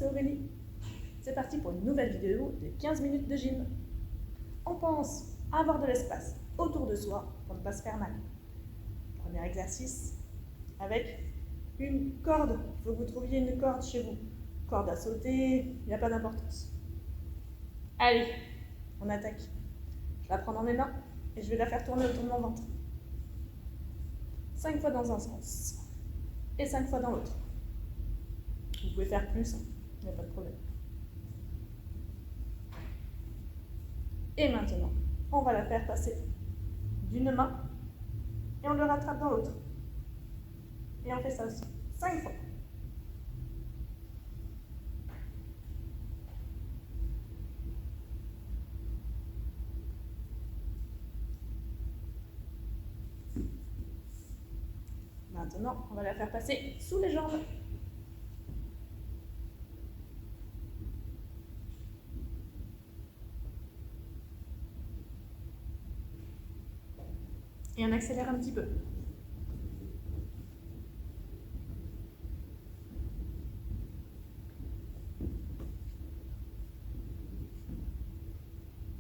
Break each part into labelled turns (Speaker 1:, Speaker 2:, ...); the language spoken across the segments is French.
Speaker 1: c'est Aurélie. C'est parti pour une nouvelle vidéo de 15 minutes de gym. On pense à avoir de l'espace autour de soi pour ne pas se faire mal. Premier exercice avec une corde. Il faut que vous trouviez une corde chez vous. Corde à sauter, il n'y a pas d'importance. Allez, on attaque. Je vais la prendre dans mes mains et je vais la faire tourner autour de mon ventre. 5 fois dans un sens et 5 fois dans l'autre. Vous pouvez faire plus, il n'y a pas de problème. Et maintenant, on va la faire passer d'une main et on le rattrape dans l'autre. Et on fait ça aussi 5 fois. Maintenant, on va la faire passer sous les jambes. Et on accélère un petit peu.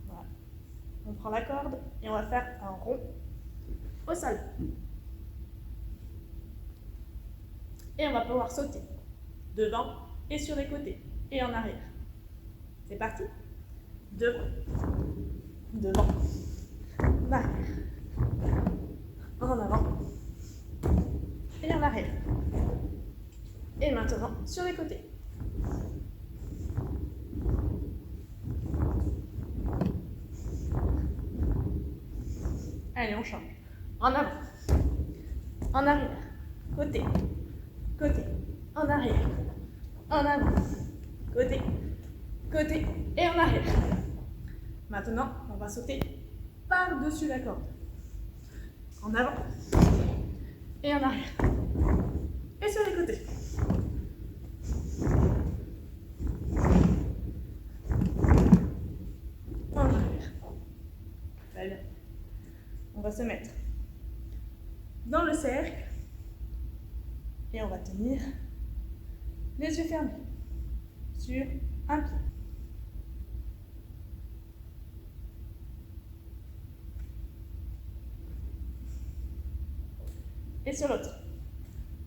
Speaker 1: Voilà. On prend la corde et on va faire un rond au sol. Et on va pouvoir sauter devant et sur les côtés et en arrière. C'est parti. Devant, en arrière, en avant et en arrière. Et maintenant sur les côtés. Allez, on change. En avant, en arrière, côté, côté, en arrière, en avant, côté, côté et en arrière. Maintenant, on va sauter par-dessus la corde. En avant et en arrière. Et sur les côtés. En arrière. Très bien. On va se mettre dans le cercle et on va tenir les yeux fermés sur un pied. Et sur l'autre.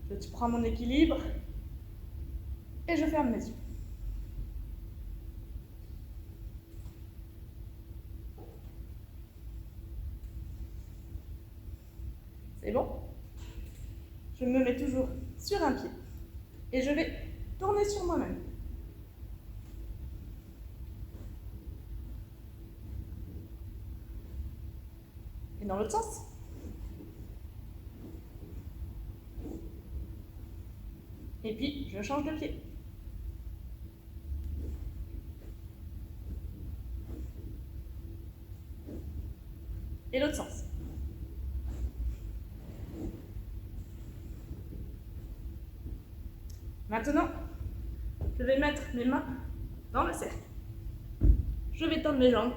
Speaker 1: Je prends mon équilibre et je ferme mes yeux. C'est bon? Je me mets toujours sur un pied et je vais tourner sur moi-même. Et dans l'autre sens. Et puis, je change de pied. Et l'autre sens. Maintenant, je vais mettre mes mains dans le cercle. Je vais tendre mes jambes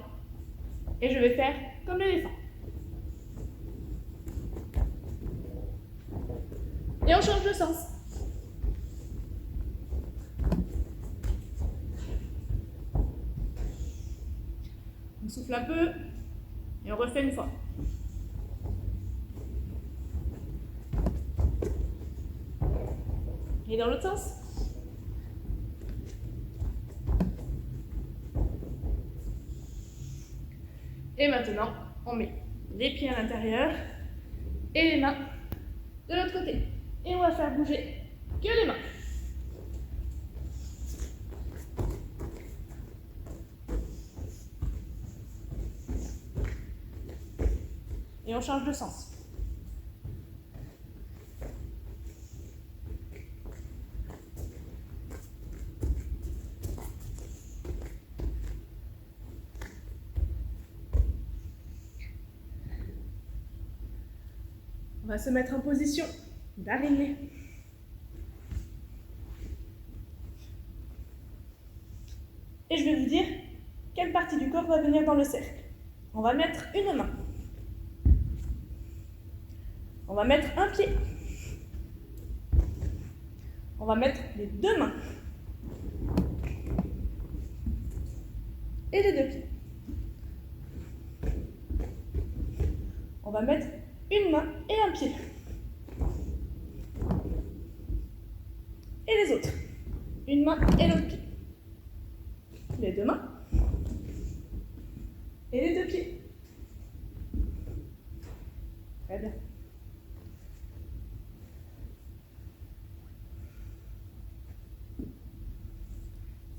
Speaker 1: et je vais faire comme l'éléphant. Et on change de sens. On souffle un peu et on refait une fois. Et dans l'autre sens. Et maintenant, on met les pieds à l'intérieur et les mains de l'autre côté. Et on va faire bouger que les mains. Et on change de sens. On va se mettre en position d'araignée. Et je vais vous dire quelle partie du corps va venir dans le cercle. On va mettre une main. On va mettre un pied. On va mettre les deux mains. et les deux pieds. On va mettre une main et un pied. Et les autres. Une main et l'autre pied. Les deux mains. Et les deux pieds. Très bien.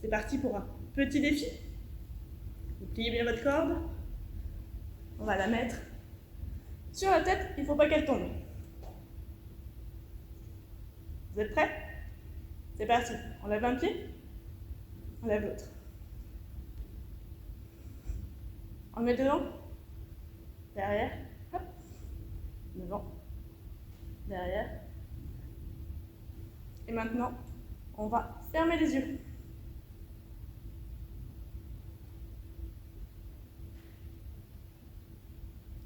Speaker 1: C'est parti pour un petit défi. Vous pliez bien votre corde. On va la mettre sur la tête, il ne faut pas qu'elle tombe. Vous êtes prêts? C'est parti. On lève un pied, on lève l'autre. On le met devant, derrière, hop, devant, derrière. Et maintenant, on va fermer les yeux.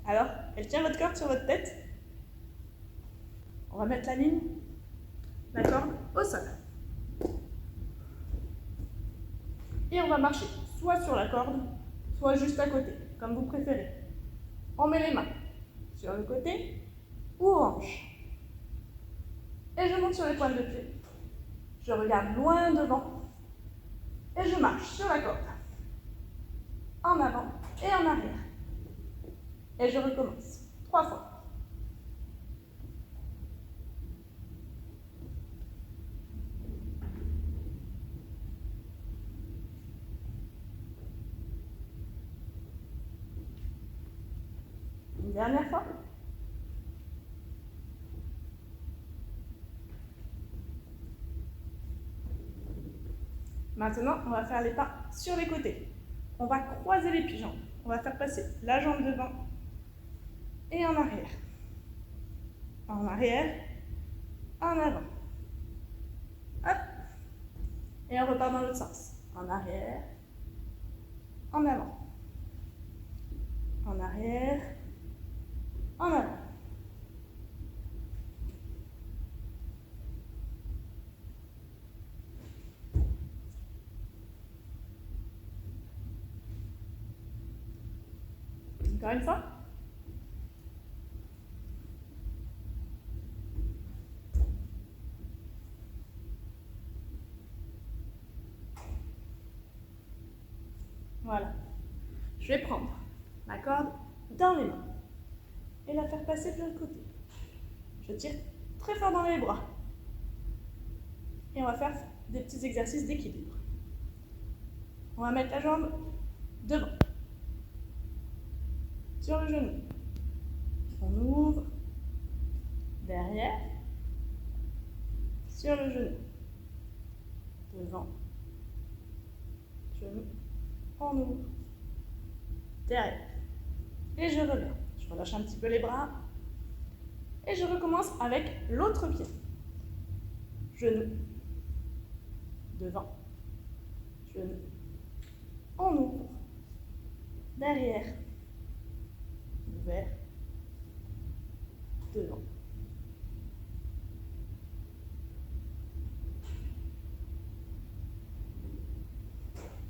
Speaker 1: Alors, elle tient votre corde sur votre tête. On va mettre la ligne, la corde au sol. Et on va marcher soit sur la corde, soit juste à côté, comme vous préférez. On met les mains sur le côté ou aux hanches. Et je monte sur les pointes de pied. Je regarde loin devant. Et je marche sur la corde. En avant et en arrière. Et je recommence 3 fois. Une dernière fois. Maintenant, on va faire les pas sur les côtés. On va croiser les pieds-jambes. On va faire passer la jambe devant et en arrière. En arrière, en avant. Hop. Et on repart dans l'autre sens. En arrière, en avant. En arrière, en avant. Encore une fois. Voilà. Je vais prendre ma corde dans les mains et la faire passer de l'autre côté. Je tire très fort dans les bras. Et on va faire des petits exercices d'équilibre. On va mettre la jambe devant, sur le genou. On ouvre, derrière, sur le genou, devant, genou, on ouvre, derrière. Et je reviens. Je relâche un petit peu les bras. Et je recommence avec l'autre pied. Genou, devant, genou, on ouvre, derrière, ouvert, devant.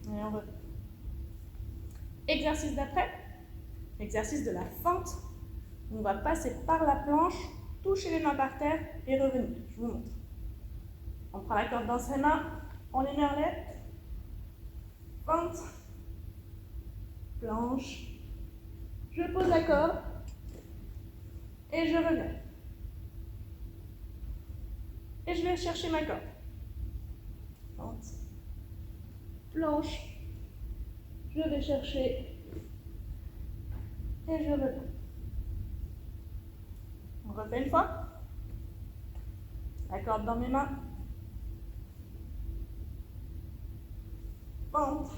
Speaker 1: Et on revient. Exercice d'après, exercice de la fente. On va passer par la planche, toucher les mains par terre et revenir. Je vous montre. On prend la corde dans ses mains, on les met en l'air. Fente, planche, je pose la corde et je reviens. Et je vais chercher ma corde. Fente, planche, je vais chercher et je reviens. On refait une fois. La corde dans mes mains. Fente,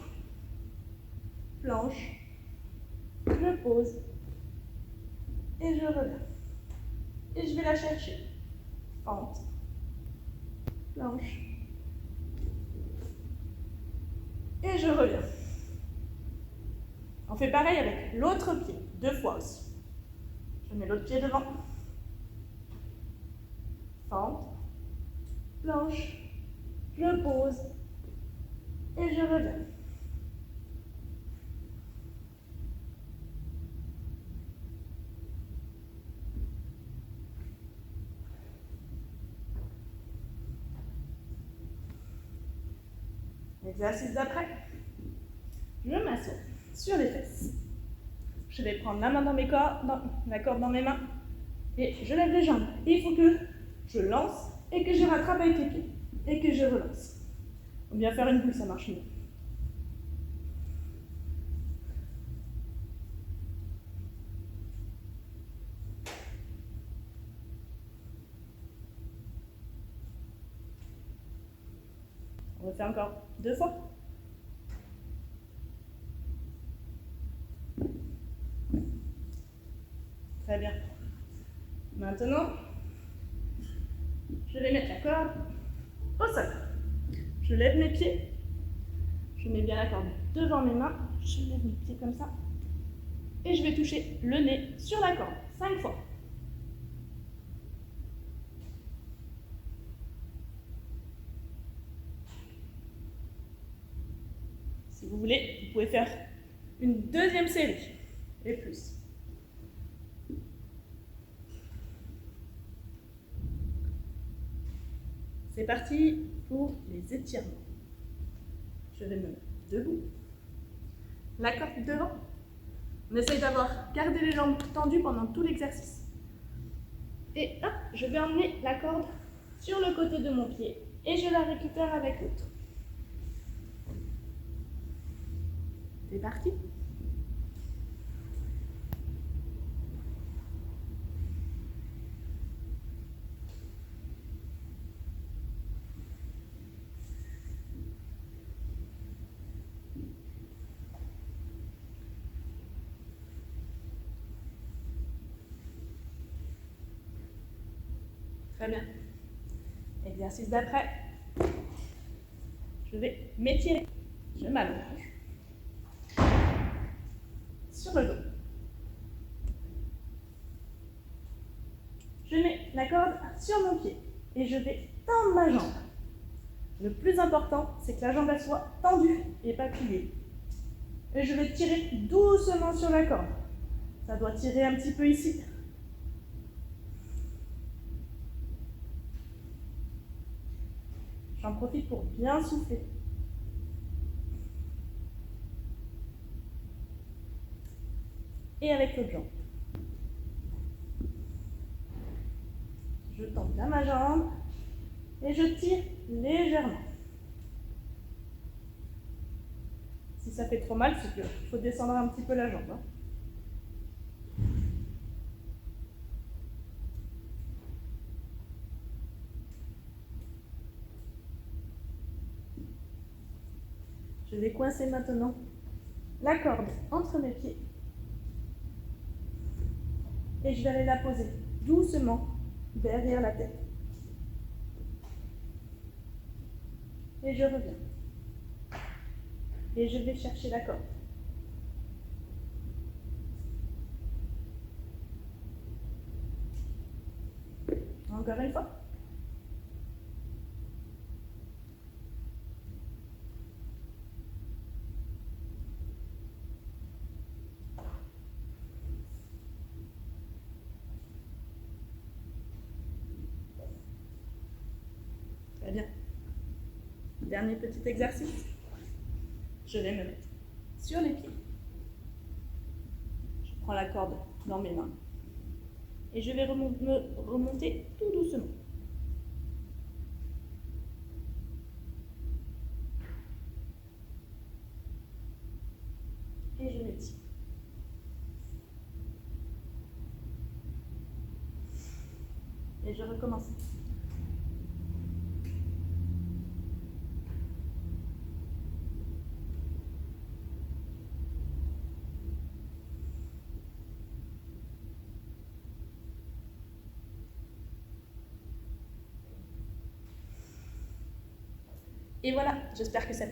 Speaker 1: planche, je pose et je reviens. Et je vais la chercher. Fente, planche et je reviens. On fait pareil avec l'autre pied, 2 fois aussi. Je mets l'autre pied devant. Fente, planche, je pose et je reviens. Exercice d'après. Je m'assois sur les fesses. Je vais prendre la main dans mes cordes, la corde dans mes mains et je lève les jambes. Et il faut que je lance et que je rattrape avec les pieds et que je relance. On vient faire une boule, ça marche mieux. On refait encore 2 fois. Très bien. Maintenant, je vais mettre la corde au sol. Je lève mes pieds. Je mets bien la corde devant mes mains. Je lève mes pieds comme ça. Et je vais toucher le nez sur la corde 5 fois. Si vous voulez, vous pouvez faire une deuxième série et plus. C'est parti pour les étirements. Je vais me mettre debout. La corde devant. On essaye d'avoir gardé les jambes tendues pendant tout l'exercice. Et hop, je vais emmener la corde sur le côté de mon pied et je la récupère avec l'autre. C'est parti. Très bien. Exercice d'après. Je vais m'étirer. Je m'allonge sur le dos. Je mets la corde sur mon pied et je vais tendre ma jambe. Le plus important, c'est que la jambe elle soit tendue et pas pliée. Et je vais tirer doucement sur la corde. Ça doit tirer un petit peu ici. J'en profite pour bien souffler. Et avec l'autre jambe. Je tends bien ma jambe et je tire légèrement. Si ça fait trop mal, c'est qu'il faut descendre un petit peu la jambe. Je vais coincer maintenant la corde entre mes pieds et je vais aller la poser doucement derrière la tête. Et je reviens. Et je vais chercher la corde. Encore une fois. Très bien. Dernier petit exercice. Je vais me mettre sur les pieds. Je prends la corde dans mes mains. Et je vais me remonter tout doucement. Et je m'étire. Et je recommence. Et voilà, j'espère que ça